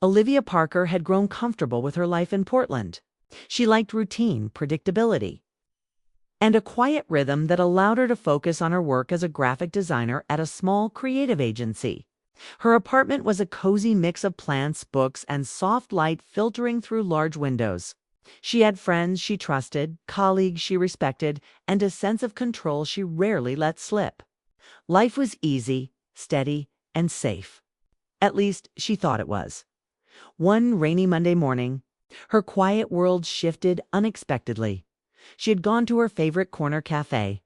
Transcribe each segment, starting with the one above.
Olivia Parker had grown comfortable with her life in Portland. She liked routine, predictability, and a quiet rhythm that allowed her to focus on her work as a graphic designer at a small creative agency. Her apartment was a cozy mix of plants, books, and soft light filtering through large windows. She had friends she trusted, colleagues she respected, and a sense of control she rarely let slip. Life was easy, steady, and safe. At least, she thought it was. One rainy Monday morning, her quiet world shifted unexpectedly. She had gone to her favorite corner cafe,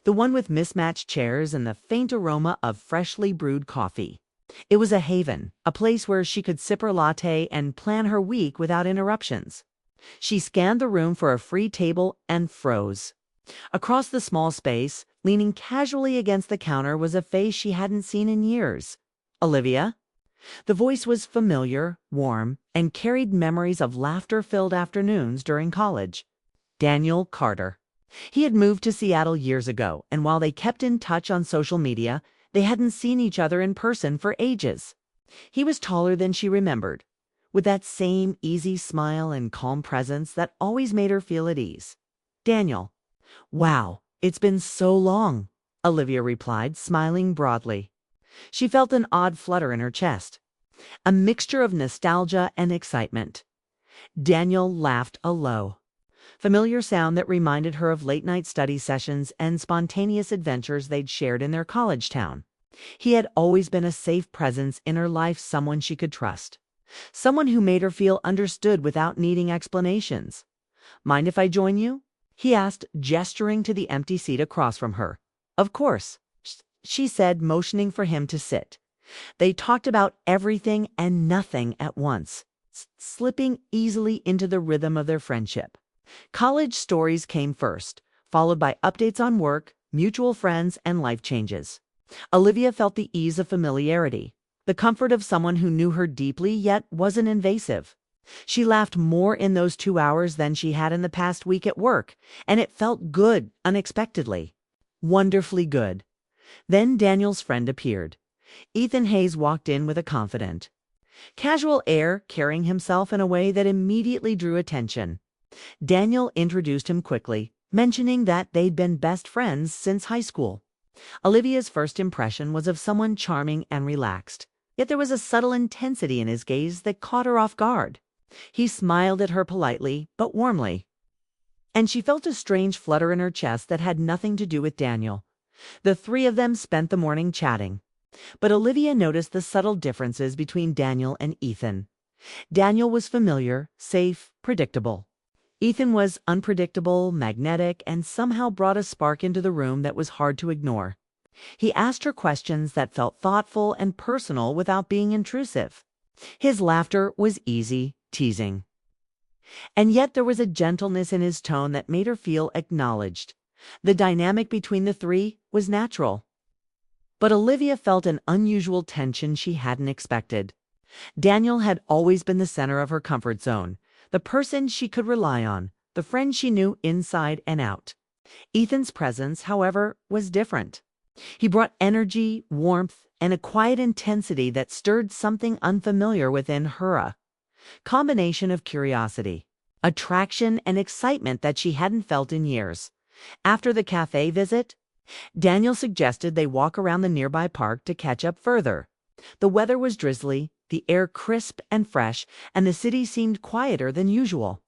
the one with mismatched chairs and the faint aroma of freshly brewed coffee. It was a haven, a place where she could sip her latte and plan her week without interruptions. She scanned the room for a free table and froze. Across the small space, leaning casually against the counter, was a face she hadn't seen in years. Olivia? The voice was familiar, warm, and carried memories of laughter-filled afternoons during college. Daniel Carter. He had moved to Seattle years ago, and while they kept in touch on social media, they hadn't seen each other in person for ages. He was taller than she remembered, with that same easy smile and calm presence that always made her feel at ease. Daniel. Wow, it's been so long, Olivia replied, smiling broadly. She felt an odd flutter in her chest, a mixture of nostalgia and excitement. Daniel laughed a low, familiar sound that reminded her of late-night study sessions and spontaneous adventures they'd shared in their college town. He had always been a safe presence in her life, someone she could trust, someone who made her feel understood without needing explanations. Mind if I join you? He asked, gesturing to the empty seat across from her. Of course, she said, motioning for him to sit. They talked about everything and nothing at once, slipping easily into the rhythm of their friendship. College stories came first, followed by updates on work, mutual friends, and life changes. Olivia felt the ease of familiarity, the comfort of someone who knew her deeply yet wasn't invasive. She laughed more in those 2 hours than she had in the past week at work, and it felt good unexpectedly. Wonderfully good. Then Daniel's friend appeared. Ethan Hayes walked in with a confident, casual air, carrying himself in a way that immediately drew attention. Daniel introduced him quickly, mentioning that they'd been best friends since high school. Olivia's first impression was of someone charming and relaxed, yet there was a subtle intensity in his gaze that caught her off guard. He smiled at her politely but warmly, and she felt a strange flutter in her chest that had nothing to do with Daniel. The three of them spent the morning chatting, but Olivia noticed the subtle differences between Daniel and Ethan. Daniel was familiar, safe, predictable. Ethan was unpredictable, magnetic, and somehow brought a spark into the room that was hard to ignore. He asked her questions that felt thoughtful and personal without being intrusive. His laughter was easy, teasing. And yet there was a gentleness in his tone that made her feel acknowledged. The dynamic between the three was natural. But Olivia felt an unusual tension she hadn't expected. Daniel had always been the center of her comfort zone, the person she could rely on, the friend she knew inside and out. Ethan's presence, however, was different. He brought energy, warmth, and a quiet intensity that stirred something unfamiliar within her. A combination of curiosity, attraction, and excitement that she hadn't felt in years. After the cafe visit, Daniel suggested they walk around the nearby park to catch up further. The weather was drizzly, the air crisp and fresh, and the city seemed quieter than usual.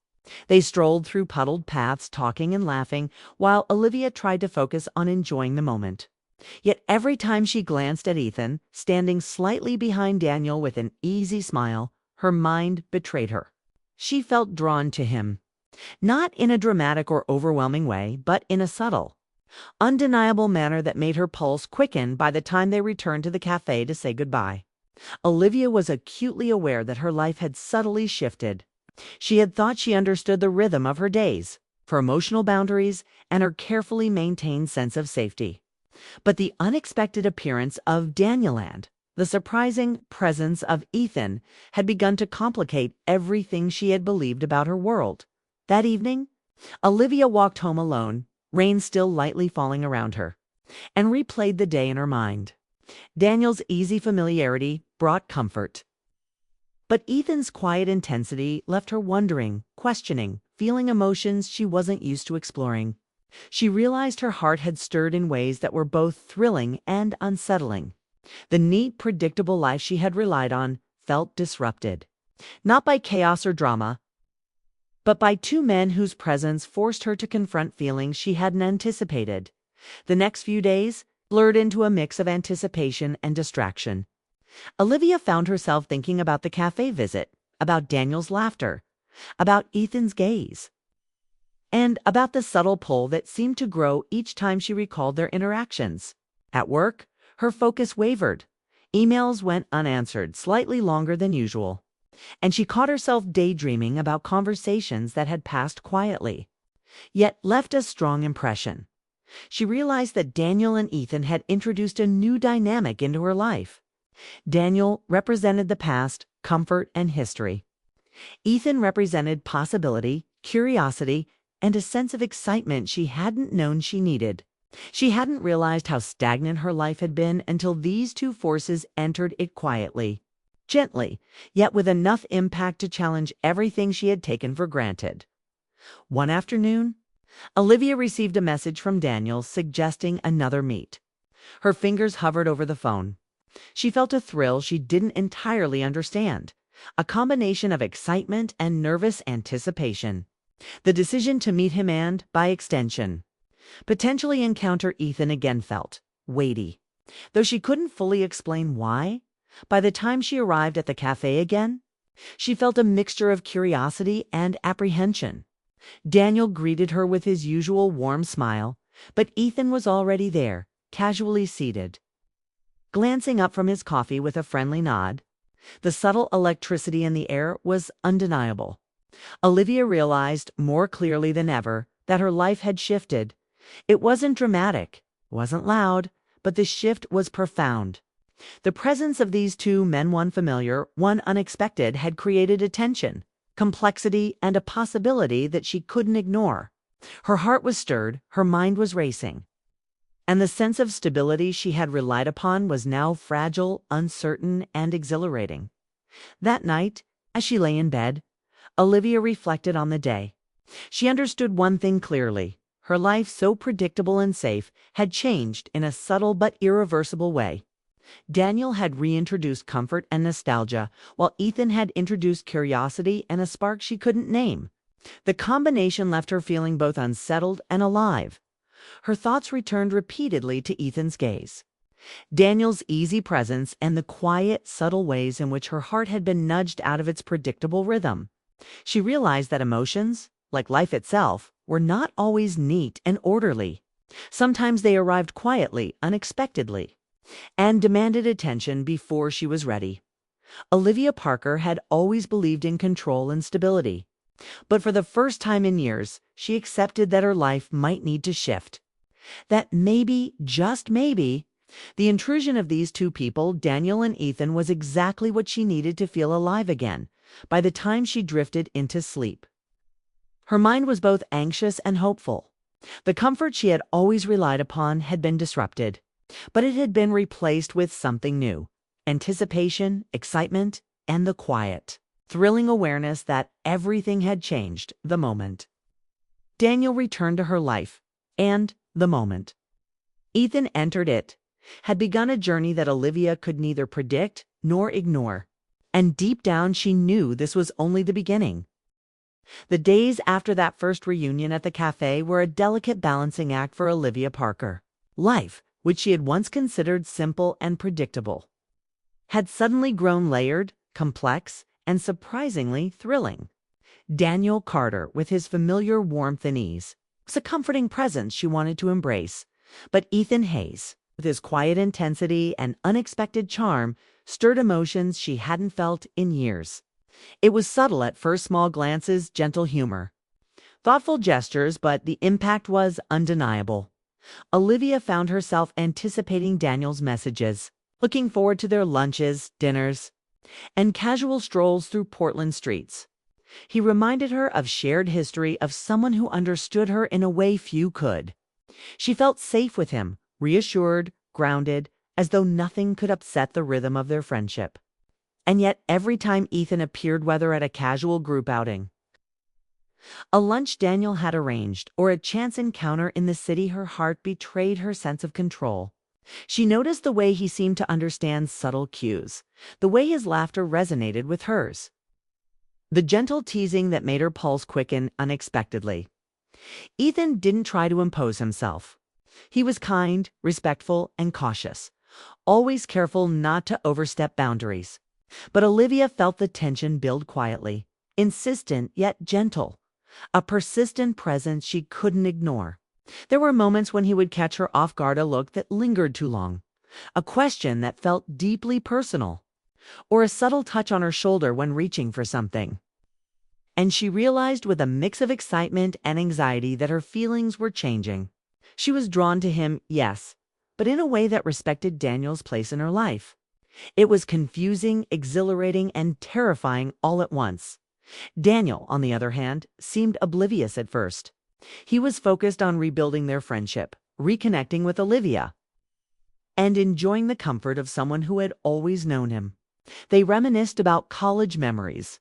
They strolled through puddled paths, talking and laughing, while Olivia tried to focus on enjoying the moment. Yet every time she glanced at Ethan, standing slightly behind Daniel with an easy smile, her mind betrayed her. She felt drawn to him, not in a dramatic or overwhelming way, but in a subtle, undeniable manner that made her pulse quicken by the time they returned to the cafe to say goodbye. Olivia was acutely aware that her life had subtly shifted. She had thought she understood the rhythm of her days, her emotional boundaries, and her carefully maintained sense of safety. But the unexpected appearance of Daniel and the surprising presence of Ethan had begun to complicate everything she had believed about her world. That evening, Olivia walked home alone, rain still lightly falling around her, and replayed the day in her mind. Daniel's easy familiarity brought comfort. But Ethan's quiet intensity left her wondering, questioning, feeling emotions she wasn't used to exploring. She realized her heart had stirred in ways that were both thrilling and unsettling. The neat, predictable life she had relied on felt disrupted, not by chaos or drama, but by two men whose presence forced her to confront feelings she hadn't anticipated. The next few days blurred into a mix of anticipation and distraction. Olivia found herself thinking about the cafe visit, about Daniel's laughter, about Ethan's gaze, and about the subtle pull that seemed to grow each time she recalled their interactions. At work, her focus wavered. Emails went unanswered slightly longer than usual, and she caught herself daydreaming about conversations that had passed quietly, yet left a strong impression. She realized that Daniel and Ethan had introduced a new dynamic into her life. Daniel represented the past, comfort, and history. Ethan represented possibility, curiosity, and a sense of excitement she hadn't known she needed. She hadn't realized how stagnant her life had been until these two forces entered it quietly, gently, yet with enough impact to challenge everything she had taken for granted. One afternoon, Olivia received a message from Daniel suggesting another meet. Her fingers hovered over the phone. She felt a thrill she didn't entirely understand, a combination of excitement and nervous anticipation. The decision to meet him and, by extension, potentially encounter Ethan again felt weighty. Though she couldn't fully explain why, by the time she arrived at the cafe again, she felt a mixture of curiosity and apprehension. Daniel greeted her with his usual warm smile, but Ethan was already there, casually seated, glancing up from his coffee with a friendly nod. The subtle electricity in the air was undeniable. Olivia realized more clearly than ever that her life had shifted. It wasn't dramatic, wasn't loud, but the shift was profound. The presence of these two men, one familiar, one unexpected, had created a tension, complexity, and a possibility that she couldn't ignore. Her heart was stirred, her mind was racing, and the sense of stability she had relied upon was now fragile, uncertain, and exhilarating. That night, as she lay in bed, Olivia reflected on the day. She understood one thing clearly. Her life, so predictable and safe, had changed in a subtle but irreversible way. Daniel had reintroduced comfort and nostalgia, while Ethan had introduced curiosity and a spark she couldn't name. The combination left her feeling both unsettled and alive. Her thoughts returned repeatedly to Ethan's gaze, Daniel's easy presence, and the quiet, subtle ways in which her heart had been nudged out of its predictable rhythm. She realized that emotions, like life itself, were not always neat and orderly. Sometimes they arrived quietly, unexpectedly, and demanded attention before she was ready. Olivia Parker had always believed in control and stability, but for the first time in years, she accepted that her life might need to shift. That maybe, just maybe, the intrusion of these two people, Daniel and Ethan, was exactly what she needed to feel alive again by the time she drifted into sleep. Her mind was both anxious and hopeful. The comfort she had always relied upon had been disrupted, but it had been replaced with something new: anticipation, excitement, and the quiet, thrilling awareness that everything had changed the moment Daniel returned to her life, and the moment Ethan entered it had begun a journey that Olivia could neither predict nor ignore. And deep down she knew this was only the beginning. The days after that first reunion at the cafe were a delicate balancing act for Olivia Parker. Life, which she had once considered simple and predictable, had suddenly grown layered, complex, and surprisingly thrilling. Daniel Carter, with his familiar warmth and ease, was a comforting presence she wanted to embrace. But Ethan Hayes, with his quiet intensity and unexpected charm, stirred emotions she hadn't felt in years. It was subtle at first, small glances, gentle humor, thoughtful gestures, but the impact was undeniable. Olivia found herself anticipating Daniel's messages, looking forward to their lunches, dinners, and casual strolls through Portland streets. He reminded her of shared history, of someone who understood her in a way few could. She felt safe with him, reassured, grounded, as though nothing could upset the rhythm of their friendship. And yet every time Ethan appeared, whether at a casual group outing, a lunch Daniel had arranged, or a chance encounter in the city, her heart betrayed her sense of control. She noticed the way he seemed to understand subtle cues, the way his laughter resonated with hers, the gentle teasing that made her pulse quicken unexpectedly. Ethan didn't try to impose himself. He was kind, respectful, and cautious, always careful not to overstep boundaries. But Olivia felt the tension build quietly, insistent yet gentle, a persistent presence she couldn't ignore. There were moments when he would catch her off guard, a look that lingered too long, a question that felt deeply personal, or a subtle touch on her shoulder when reaching for something. And she realized with a mix of excitement and anxiety that her feelings were changing. She was drawn to him, yes, but in a way that respected Daniel's place in her life. It was confusing, exhilarating, and terrifying all at once. Daniel, on the other hand, seemed oblivious at first. He was focused on rebuilding their friendship, reconnecting with Olivia, and enjoying the comfort of someone who had always known him. They reminisced about college memories,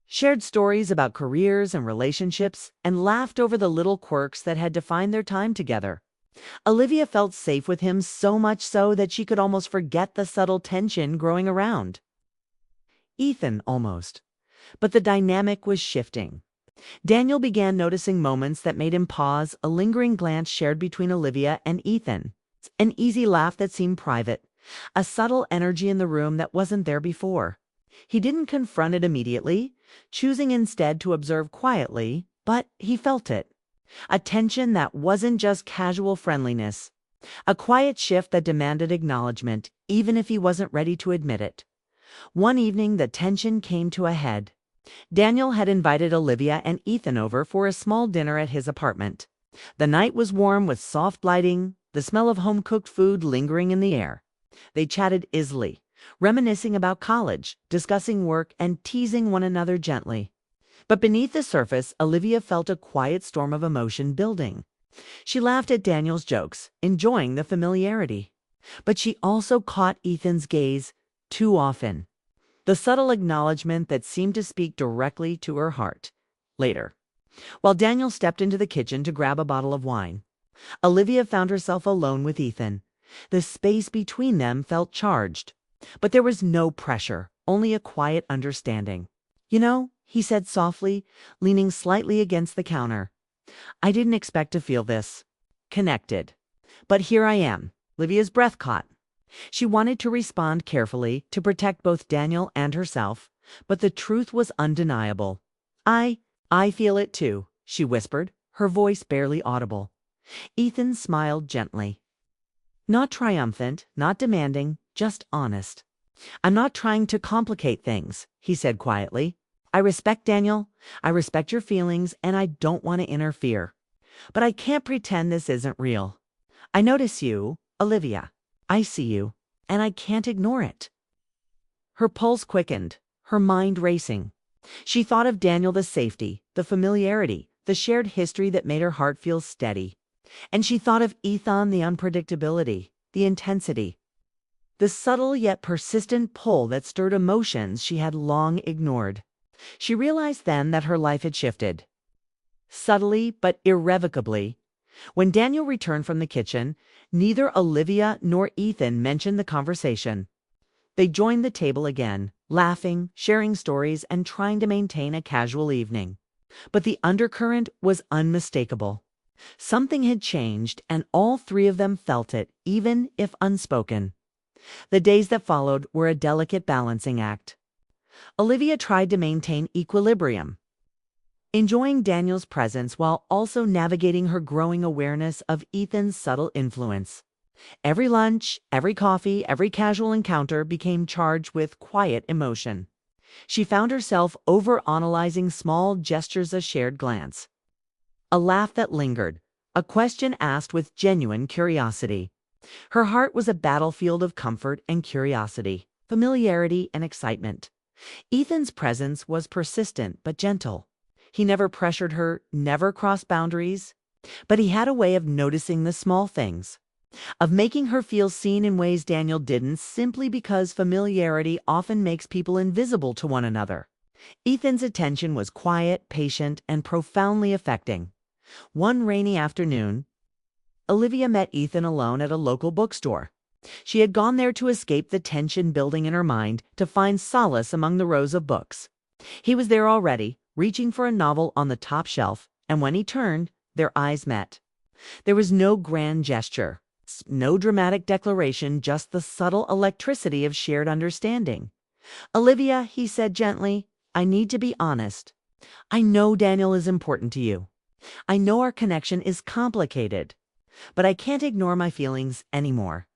shared stories about careers and relationships, and laughed over the little quirks that had defined their time together. Olivia felt safe with him, so much so that she could almost forget the subtle tension growing around Ethan, almost. But the dynamic was shifting. Daniel began noticing moments that made him pause, a lingering glance shared between Olivia and Ethan, an easy laugh that seemed private, a subtle energy in the room that wasn't there before. He didn't confront it immediately, choosing instead to observe quietly, but he felt it. A tension that wasn't just casual friendliness, a quiet shift that demanded acknowledgement, even if he wasn't ready to admit it. One evening, the tension came to a head. Daniel had invited Olivia and Ethan over for a small dinner at his apartment. The night was warm with soft lighting, the smell of home-cooked food lingering in the air. They chatted easily, reminiscing about college, discussing work, and teasing one another gently. But beneath the surface, Olivia felt a quiet storm of emotion building. She laughed at Daniel's jokes, enjoying the familiarity. But she also caught Ethan's gaze too often, the subtle acknowledgement that seemed to speak directly to her heart. Later, while Daniel stepped into the kitchen to grab a bottle of wine, Olivia found herself alone with Ethan. The space between them felt charged, but there was no pressure, only a quiet understanding. "You know," he said softly, leaning slightly against the counter, "I didn't expect to feel this connected. But here I am." Olivia's breath caught. She wanted to respond carefully, to protect both Daniel and herself, but the truth was undeniable. I feel it too," she whispered, her voice barely audible. Ethan smiled gently. Not triumphant, not demanding, just honest. "I'm not trying to complicate things," he said quietly. "I respect Daniel, I respect your feelings, and I don't want to interfere. But I can't pretend this isn't real. I notice you, Olivia. I see you, and I can't ignore it." Her pulse quickened, her mind racing. She thought of Daniel, the safety, the familiarity, the shared history that made her heart feel steady. And she thought of Ethan, the unpredictability, the intensity, the subtle yet persistent pull that stirred emotions she had long ignored. She realized then that her life had shifted, subtly but irrevocably. When Daniel returned from the kitchen, neither Olivia nor Ethan mentioned the conversation. They joined the table again, laughing, sharing stories, and trying to maintain a casual evening. But the undercurrent was unmistakable. Something had changed, and all three of them felt it, even if unspoken. The days that followed were a delicate balancing act. Olivia tried to maintain equilibrium, enjoying Daniel's presence while also navigating her growing awareness of Ethan's subtle influence. Every lunch, every coffee, every casual encounter became charged with quiet emotion. She found herself overanalyzing small gestures, a shared glance, a laugh that lingered, a question asked with genuine curiosity. Her heart was a battlefield of comfort and curiosity, familiarity and excitement. Ethan's presence was persistent but gentle. He never pressured her, never crossed boundaries, but he had a way of noticing the small things, of making her feel seen in ways Daniel didn't, simply because familiarity often makes people invisible to one another. Ethan's attention was quiet, patient, and profoundly affecting. One rainy afternoon, Olivia met Ethan alone at a local bookstore. She had gone there to escape the tension building in her mind, to find solace among the rows of books. He was there already, reaching for a novel on the top shelf, and when he turned, their eyes met. There was no grand gesture, no dramatic declaration, just the subtle electricity of shared understanding. "Olivia," he said gently, "I need to be honest. I know Daniel is important to you. I know our connection is complicated, but I can't ignore my feelings anymore.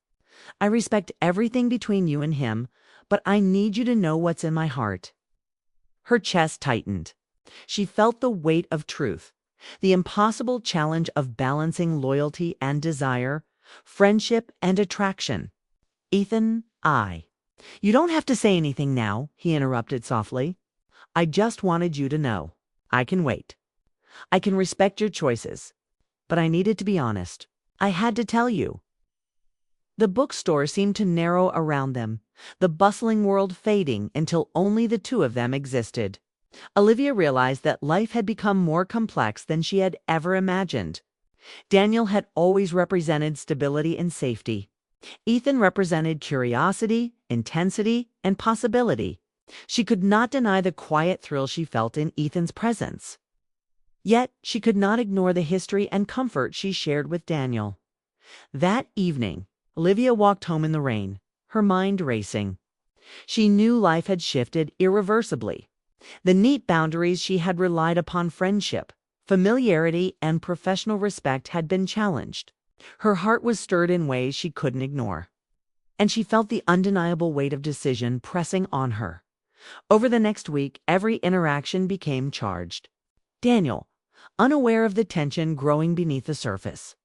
I respect everything between you and him, but I need you to know what's in my heart." Her chest tightened. She felt the weight of truth, the impossible challenge of balancing loyalty and desire, friendship and attraction. "Ethan, You don't have to say anything now," he interrupted softly. "I just wanted you to know. I can wait. I can respect your choices. But I needed to be honest. I had to tell you." The bookstore seemed to narrow around them, the bustling world fading until only the two of them existed. Olivia realized that life had become more complex than she had ever imagined. Daniel had always represented stability and safety. Ethan represented curiosity, intensity, and possibility. She could not deny the quiet thrill she felt in Ethan's presence. Yet she could not ignore the history and comfort she shared with Daniel. That evening, Olivia walked home in the rain, her mind racing. She knew life had shifted irreversibly. The neat boundaries she had relied upon, friendship, familiarity, and professional respect, had been challenged. Her heart was stirred in ways she couldn't ignore, and she felt the undeniable weight of decision pressing on her. Over the next week, every interaction became charged. Daniel, unaware of the tension growing beneath the surface,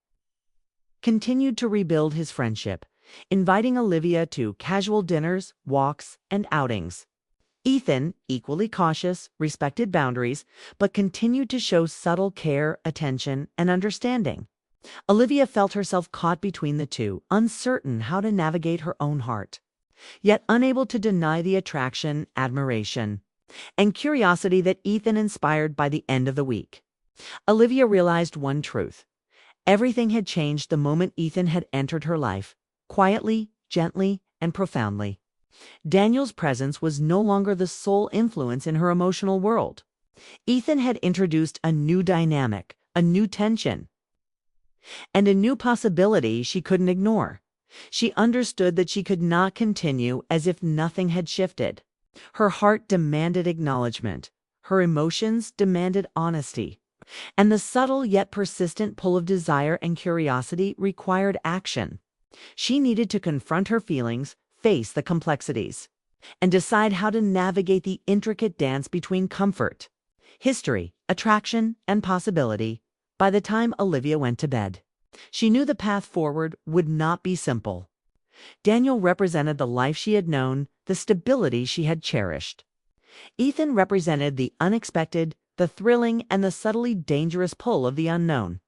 continued to rebuild his friendship, inviting Olivia to casual dinners, walks, and outings. Ethan, equally cautious, respected boundaries, but continued to show subtle care, attention, and understanding. Olivia felt herself caught between the two, uncertain how to navigate her own heart, yet unable to deny the attraction, admiration, and curiosity that Ethan inspired. By the end of the week, Olivia realized one truth. Everything had changed the moment Ethan had entered her life, quietly, gently, and profoundly. Daniel's presence was no longer the sole influence in her emotional world. Ethan had introduced a new dynamic, a new tension, and a new possibility she couldn't ignore. She understood that she could not continue as if nothing had shifted. Her heart demanded acknowledgement. Her emotions demanded honesty. And the subtle yet persistent pull of desire and curiosity required action. She needed to confront her feelings, face the complexities, and decide how to navigate the intricate dance between comfort, history, attraction, and possibility. By the time Olivia went to bed, she knew the path forward would not be simple. Daniel represented the life she had known, the stability she had cherished. Ethan represented the unexpected, the thrilling, and the subtly dangerous pull of the unknown.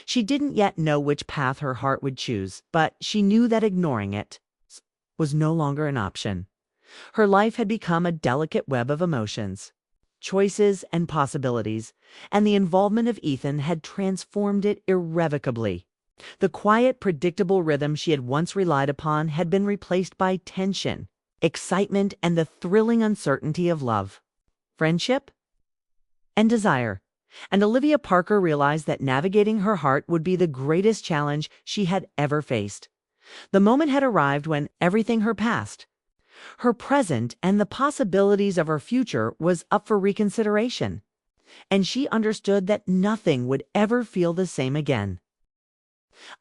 She didn't yet know which path her heart would choose, but she knew that ignoring it was no longer an option. Her life had become a delicate web of emotions, choices, and possibilities, and the involvement of Ethan had transformed it irrevocably. The quiet, predictable rhythm she had once relied upon had been replaced by tension, excitement, and the thrilling uncertainty of love, friendship, and desire. And Olivia Parker realized that navigating her heart would be the greatest challenge she had ever faced. The moment had arrived when everything, her past, her present, and the possibilities of her future, was up for reconsideration. And she understood that nothing would ever feel the same again.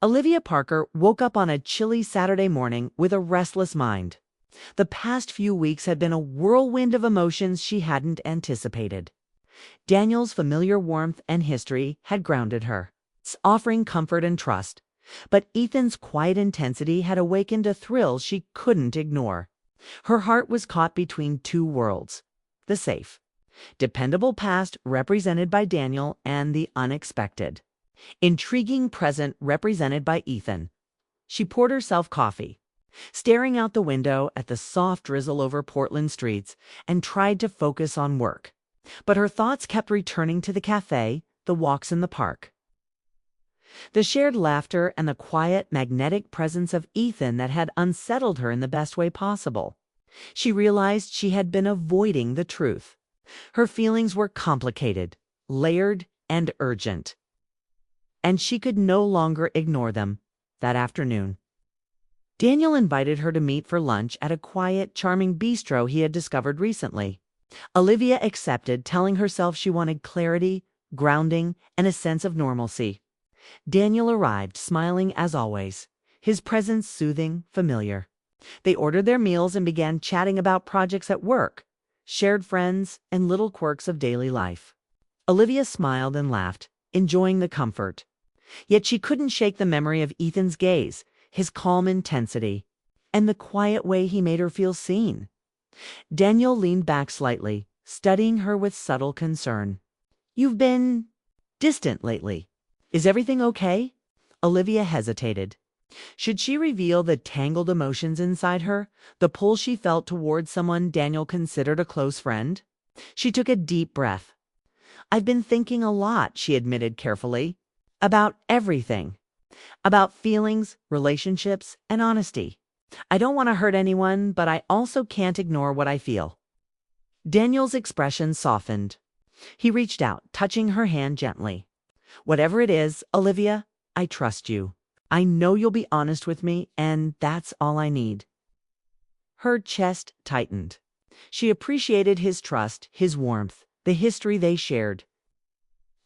Olivia Parker woke up on a chilly Saturday morning with a restless mind. The past few weeks had been a whirlwind of emotions she hadn't anticipated. Daniel's familiar warmth and history had grounded her, offering comfort and trust. But Ethan's quiet intensity had awakened a thrill she couldn't ignore. Her heart was caught between two worlds: the safe, dependable past represented by Daniel and the unexpected, intriguing present represented by Ethan. She poured herself coffee, staring out the window at the soft drizzle over Portland streets, and tried to focus on work. But her thoughts kept returning to the cafe, the walks in the park, the shared laughter, and the quiet, magnetic presence of Ethan that had unsettled her in the best way possible. She realized she had been avoiding the truth. Her feelings were complicated, layered, and urgent, and she could no longer ignore them. That afternoon, Daniel invited her to meet for lunch at a quiet, charming bistro he had discovered recently. Olivia accepted, telling herself she wanted clarity, grounding, and a sense of normalcy. Daniel arrived, smiling as always, his presence soothing, familiar. They ordered their meals and began chatting about projects at work, shared friends, and little quirks of daily life. Olivia smiled and laughed, enjoying the comfort. Yet she couldn't shake the memory of Ethan's gaze, his calm intensity, and the quiet way he made her feel seen. Daniel leaned back slightly, studying her with subtle concern. "You've been distant lately. Is everything okay?" Olivia hesitated. Should she reveal the tangled emotions inside her, the pull she felt toward someone Daniel considered a close friend? She took a deep breath. "I've been thinking a lot," she admitted carefully, "about everything. About feelings, relationships, and honesty. I don't want to hurt anyone, but I also can't ignore what I feel." Daniel's expression softened. He reached out, touching her hand gently. "Whatever it is, Olivia, I trust you. I know you'll be honest with me, and that's all I need." Her chest tightened. She appreciated his trust, his warmth, the history they shared.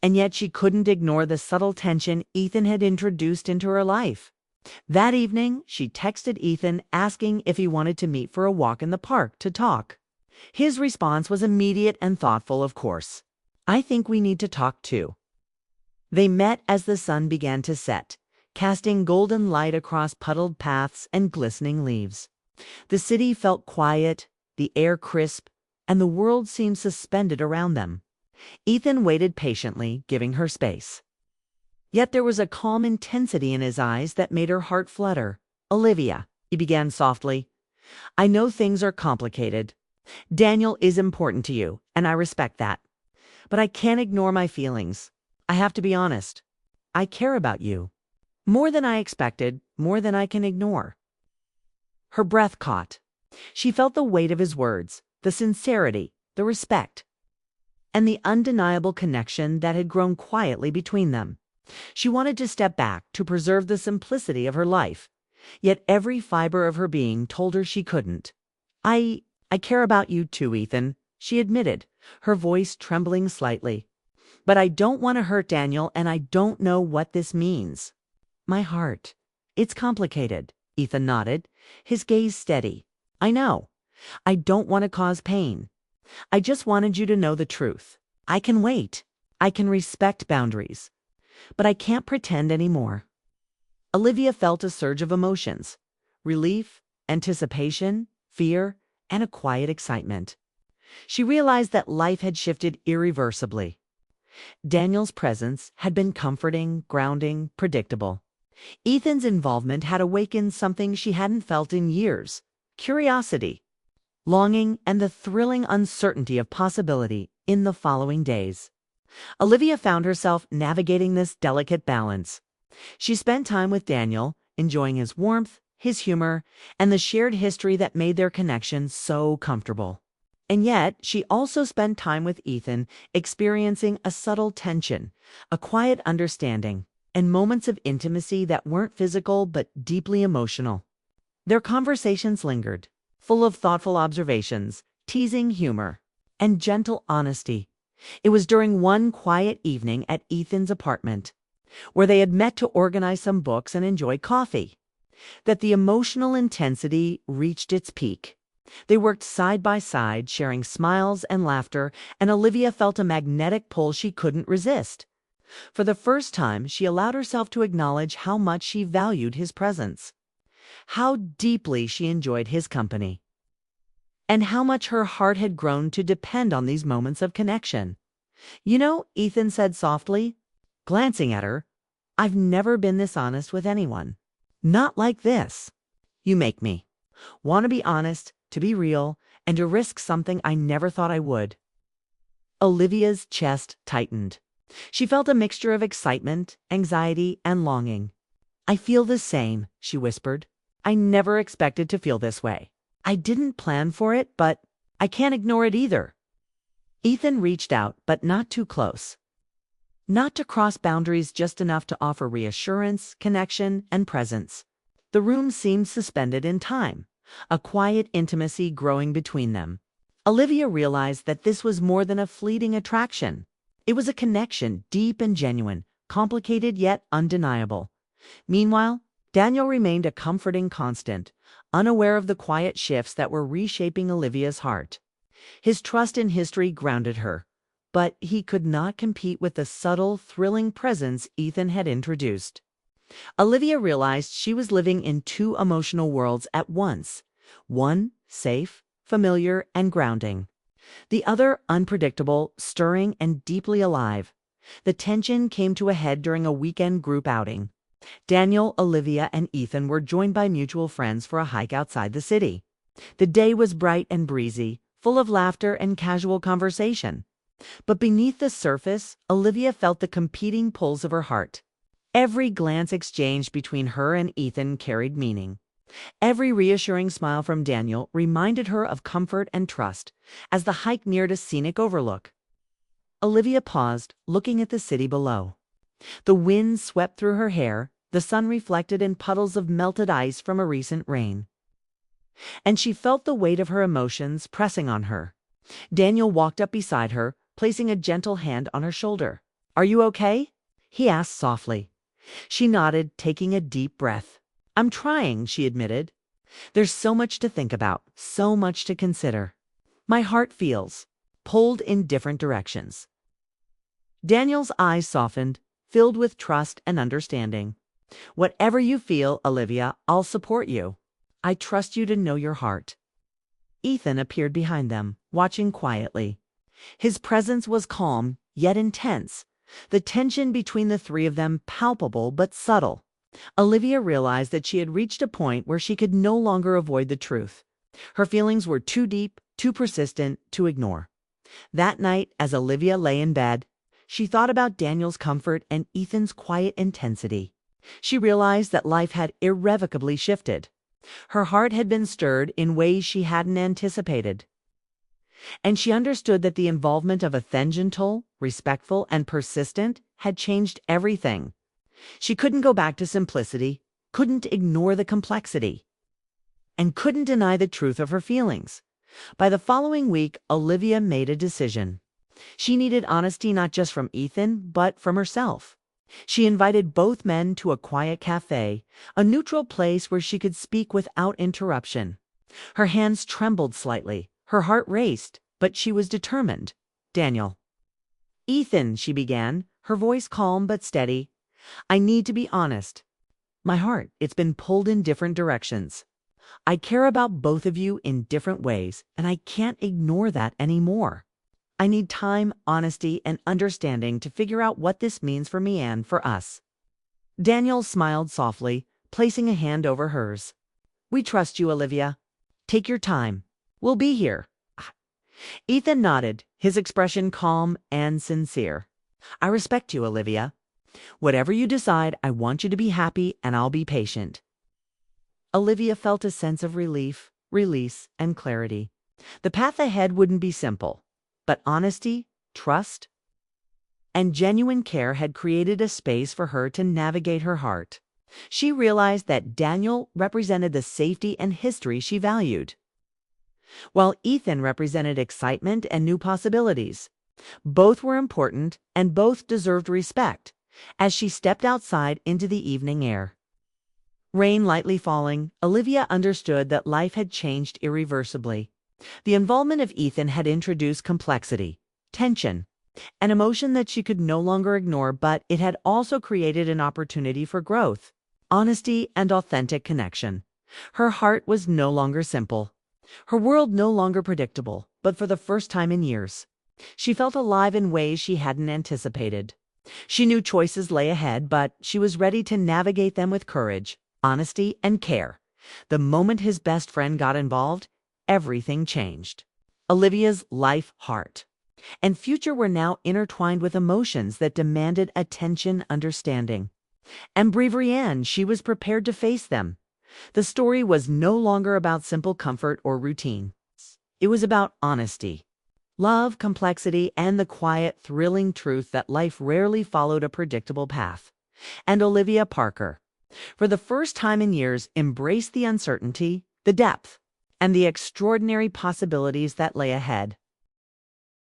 And yet she couldn't ignore the subtle tension Ethan had introduced into her life. That evening, she texted Ethan asking if he wanted to meet for a walk in the park to talk. His response was immediate and thoughtful, of course. "I think we need to talk too." They met as the sun began to set, casting golden light across puddled paths and glistening leaves. The city felt quiet, the air crisp, and the world seemed suspended around them. Ethan waited patiently, giving her space. Yet there was a calm intensity in his eyes that made her heart flutter. "Olivia," he began softly, "I know things are complicated. Daniel is important to you, and I respect that. But I can't ignore my feelings. I have to be honest. I care about you. More than I expected, more than I can ignore." Her breath caught. She felt the weight of his words, the sincerity, the respect, and the undeniable connection that had grown quietly between them. She wanted to step back to preserve the simplicity of her life, yet every fiber of her being told her she couldn't. I care about you too, Ethan," she admitted, her voice trembling slightly. "But I don't want to hurt Daniel, and I don't know what this means." "My heart. It's complicated," Ethan nodded, his gaze steady. "I know. I don't want to cause pain. I just wanted you to know the truth. I can wait. I can respect boundaries. But I can't pretend anymore." Olivia felt a surge of emotions: relief, anticipation, fear, and a quiet excitement. She realized that life had shifted irreversibly. Daniel's presence had been comforting, grounding, predictable. Ethan's involvement had awakened something she hadn't felt in years: curiosity, longing, and the thrilling uncertainty of possibility in the following days. Olivia found herself navigating this delicate balance. She spent time with Daniel, enjoying his warmth, his humor, and the shared history that made their connection so comfortable. And yet, she also spent time with Ethan, experiencing a subtle tension, a quiet understanding, and moments of intimacy that weren't physical but deeply emotional. Their conversations lingered, full of thoughtful observations, teasing humor, and gentle honesty. It was during one quiet evening at Ethan's apartment, where they had met to organize some books and enjoy coffee, that the emotional intensity reached its peak. They worked side by side, sharing smiles and laughter, and Olivia felt a magnetic pull she couldn't resist. For the first time, she allowed herself to acknowledge how much she valued his presence, how deeply she enjoyed his company, and how much her heart had grown to depend on these moments of connection. "You know," Ethan said softly, glancing at her, "I've never been this honest with anyone." Not like this. You make me want to be honest, to be real, and to risk something I never thought I would. Olivia's chest tightened. She felt a mixture of excitement, anxiety, and longing. I feel the same, she whispered. I never expected to feel this way. I didn't plan for it, but I can't ignore it either. Ethan reached out, but not too close. Not to cross boundaries, just enough to offer reassurance, connection, and presence. The room seemed suspended in time, a quiet intimacy growing between them. Olivia realized that this was more than a fleeting attraction. It was a connection, deep and genuine, complicated yet undeniable. Meanwhile, Daniel remained a comforting constant, unaware of the quiet shifts that were reshaping Olivia's heart. His trust in history grounded her, but he could not compete with the subtle, thrilling presence Ethan had introduced. Olivia realized she was living in two emotional worlds at once, one safe, familiar, and grounding. The other unpredictable, stirring, and deeply alive. The tension came to a head during a weekend group outing. Daniel, Olivia, and Ethan were joined by mutual friends for a hike outside the city. The day was bright and breezy, full of laughter and casual conversation. But beneath the surface, Olivia felt the competing pulls of her heart. Every glance exchanged between her and Ethan carried meaning. Every reassuring smile from Daniel reminded her of comfort and trust as the hike neared a scenic overlook. Olivia paused, looking at the city below. The wind swept through her hair, the sun reflected in puddles of melted ice from a recent rain. And she felt the weight of her emotions pressing on her. Daniel walked up beside her, placing a gentle hand on her shoulder. "Are you okay?" he asked softly. She nodded, taking a deep breath. "I'm trying," she admitted. "There's so much to think about, so much to consider. My heart feels pulled in different directions." Daniel's eyes softened, filled with trust and understanding. "Whatever you feel, Olivia, I'll support you. I trust you to know your heart." Ethan appeared behind them, watching quietly. His presence was calm, yet intense, the tension between the three of them palpable but subtle. Olivia realized that she had reached a point where she could no longer avoid the truth. Her feelings were too deep, too persistent to ignore. That night, as Olivia lay in bed, she thought about Daniel's comfort and Ethan's quiet intensity. She realized that life had irrevocably shifted. Her heart had been stirred in ways she hadn't anticipated. And she understood that the involvement of a gentle, respectful, and persistent had changed everything. She couldn't go back to simplicity, couldn't ignore the complexity, and couldn't deny the truth of her feelings. By the following week, Olivia made a decision. She needed honesty not just from Ethan, but from herself. She invited both men to a quiet cafe, a neutral place where she could speak without interruption. Her hands trembled slightly, her heart raced, but she was determined. "Daniel." "Ethan," she began, her voice calm but steady. "I need to be honest. My heart, it's been pulled in different directions. I care about both of you in different ways, and I can't ignore that anymore. I need time, honesty, and understanding to figure out what this means for me and for us." Daniel smiled softly, placing a hand over hers. "We trust you, Olivia. Take your time. We'll be here." Ethan nodded, his expression calm and sincere. "I respect you, Olivia. Whatever you decide, I want you to be happy, and I'll be patient." Olivia felt a sense of relief, release, and clarity. The path ahead wouldn't be simple, but honesty, trust, and genuine care had created a space for her to navigate her heart. She realized that Daniel represented the safety and history she valued, while Ethan represented excitement and new possibilities. Both were important, and both deserved respect. As she stepped outside into the evening air, rain lightly falling, Olivia understood that life had changed irreversibly. The involvement of Ethan had introduced complexity, tension, an emotion that she could no longer ignore, but it had also created an opportunity for growth, honesty, and authentic connection. Her heart was no longer simple, her world no longer predictable, but for the first time in years, she felt alive in ways she hadn't anticipated. She knew choices lay ahead, but she was ready to navigate them with courage. honesty, and care. The moment his best friend got involved, everything changed. Olivia's life, heart, and future were now intertwined with emotions that demanded attention, understanding. And Brienne, she was prepared to face them. The story was no longer about simple comfort or routine. It was about honesty, love, complexity, and the quiet, thrilling truth that life rarely followed a predictable path. And Olivia Parker, for the first time in years, embraced the uncertainty, the depth, and the extraordinary possibilities that lay ahead.